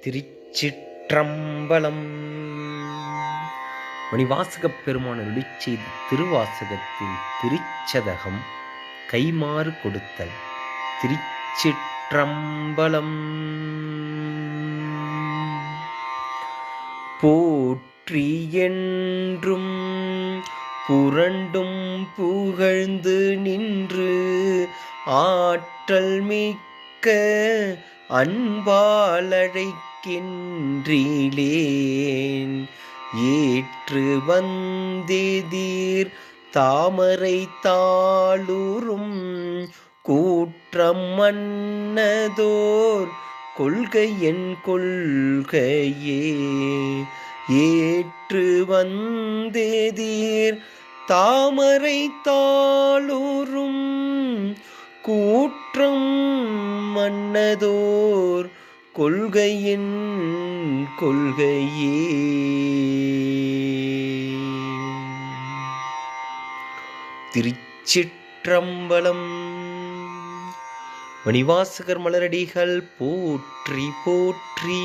திருச்சிற்றம்பலம். மணிவாசகப் பெருமான் அருளிச் செய்த திருவாசகத்தில் திருச்சதகம் கைமாறு கொடுத்தல். திருச்சிற்றம்பலம். போற்றி என்றும் புரண்டும் புகழ்ந்து நின்று ஆற்றல் மிக்க அன்பாலழைக்கின்றீலேன் ஏற்று வந்தெதிர் தாமரை தாளுறும் கூற்றம் மன்னதோர் கொள்கையென் கொள்கையே. ஏற்று வந்தெதிர் தாமரை தாளுறும் கூற்றம் மன்னதோர் கொள்கையின் கொள்கையே. திருச்சிற்றம்பலம். மணிவாசகர் மலரடிகள் போற்றி போற்றி.